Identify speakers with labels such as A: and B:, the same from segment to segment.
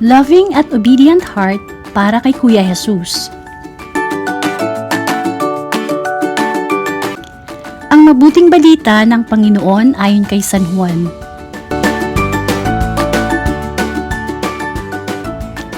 A: Loving at Obedient Heart para kay Kuya Jesus. Ang mabuting balita ng Panginoon ayon kay San Juan.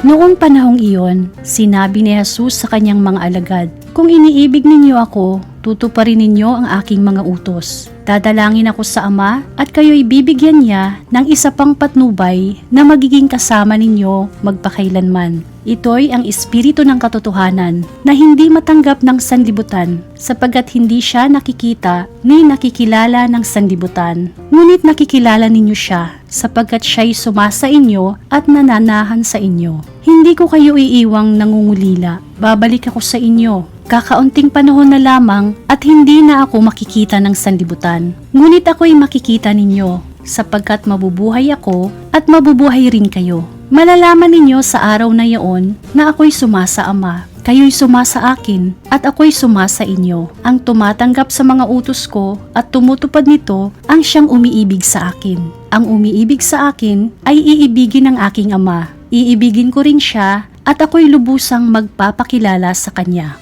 A: Noong panahong iyon, sinabi ni Jesus sa kanyang mga alagad, "Kung iniibig ninyo ako, tutuparin ninyo ang aking mga utos. Dadalangin ako sa Ama at kayo'y bibigyan niya ng isa pang patnubay na magiging kasama ninyo magpakailanman. Ito'y ang Espiritu ng katotohanan na hindi matanggap ng sanlibutan sapagkat hindi siya nakikita ni nakikilala ng sanlibutan. Ngunit nakikilala ninyo siya sapagkat siya'y sumasa inyo at nananahan sa inyo. Hindi ko kayo iiwang nangungulila. Babalik ako sa inyo. Kakaunting panahon na lamang at hindi na ako makikita ng sanlibutan. Ngunit ako'y makikita ninyo, sapagkat mabubuhay ako at mabubuhay rin kayo. Malalaman ninyo sa araw na iyon na ako'y sumasa Ama, kayo'y sumasa akin at ako'y sumasa inyo. Ang tumatanggap sa mga utos ko at tumutupad nito ang siyang umiibig sa akin. Ang umiibig sa akin ay iibigin ng aking Ama. Iibigin ko rin siya at ako'y lubusang magpapakilala sa kanya."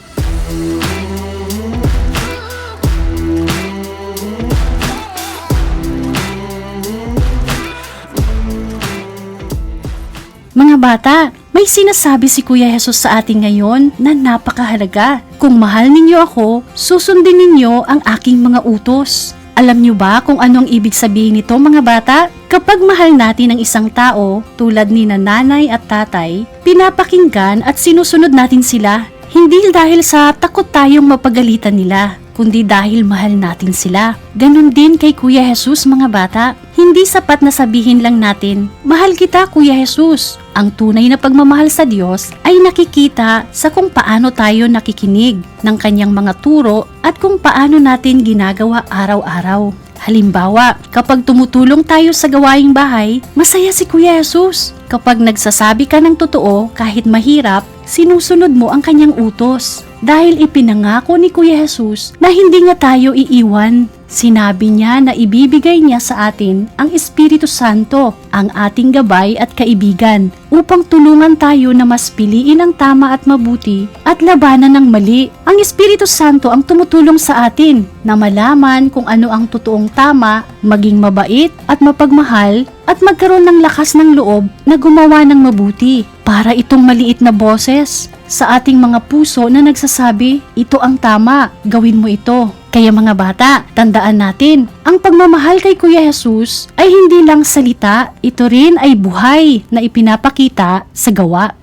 A: Mga bata, may sinasabi si Kuya Jesus sa atin ngayon na napakahalaga. Kung mahal ninyo ako, susundin ninyo ang aking mga utos. Alam nyo ba kung ano ang ibig sabihin nito, mga bata? Kapag mahal natin ang isang tao, tulad ni nanay at tatay, pinapakinggan at sinusunod natin sila. Hindi dahil sa takot tayong mapagalitan nila, kundi dahil mahal natin sila. Ganon din kay Kuya Jesus, mga bata. Hindi sapat na sabihin lang natin, "Mahal kita, Kuya Jesus." Ang tunay na pagmamahal sa Diyos ay nakikita sa kung paano tayo nakikinig ng kanyang mga turo at kung paano natin ginagawa araw-araw. Halimbawa, kapag tumutulong tayo sa gawaing bahay, masaya si Kuya Jesus. Kapag nagsasabi ka ng totoo kahit mahirap, sinusunod mo ang kanyang utos. Dahil ipinangako ni Kuya Jesus na hindi nga tayo iiwan. Sinabi niya na ibibigay niya sa atin ang Espiritu Santo, ang ating gabay at kaibigan, upang tulungan tayo na mas piliin ang tama at mabuti at labanan ng mali. Ang Espiritu Santo ang tumutulong sa atin na malaman kung ano ang totoong tama, maging mabait at mapagmahal at magkaroon ng lakas ng loob na gumawa ng mabuti. Para itong maliit na boses sa ating mga puso na nagsasabi, "Ito ang tama, gawin mo ito." Kaya mga bata, tandaan natin, ang pagmamahal kay Kuya Jesus ay hindi lang salita, ito rin ay buhay na ipinapakita sa gawa.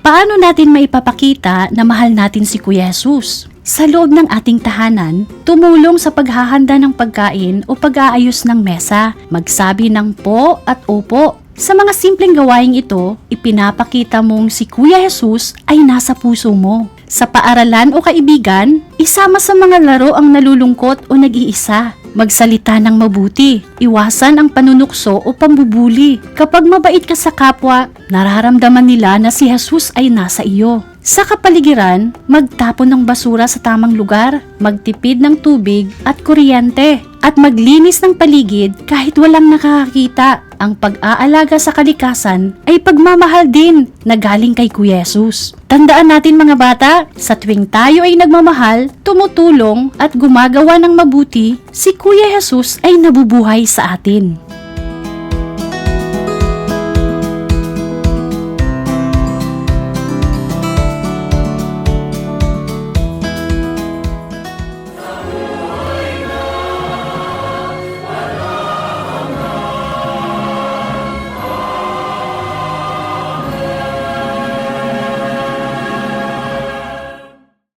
A: Paano natin maipapakita na mahal natin si Kuya Jesus? Sa loob ng ating tahanan, tumulong sa paghahanda ng pagkain o pag-aayos ng mesa, magsabi ng po at opo. Sa mga simpleng gawaing ito, ipinapakita mong si Kuya Jesus ay nasa puso mo. Sa paaralan o kaibigan, isama sa mga laro ang nalulungkot o nag-iisa. Magsalita ng mabuti, iwasan ang panunukso o pambubuli. Kapag mabait ka sa kapwa, nararamdaman nila na si Jesus ay nasa iyo. Sa kapaligiran, magtapon ng basura sa tamang lugar, magtipid ng tubig at kuryente, at maglinis ng paligid kahit walang nakakakita. Ang pag-aalaga sa kalikasan ay pagmamahal din na galing kay Kuya Jesus. Tandaan natin mga bata, sa tuwing tayo ay nagmamahal, tumutulong at gumagawa ng mabuti, si Kuya Jesus ay nabubuhay sa atin.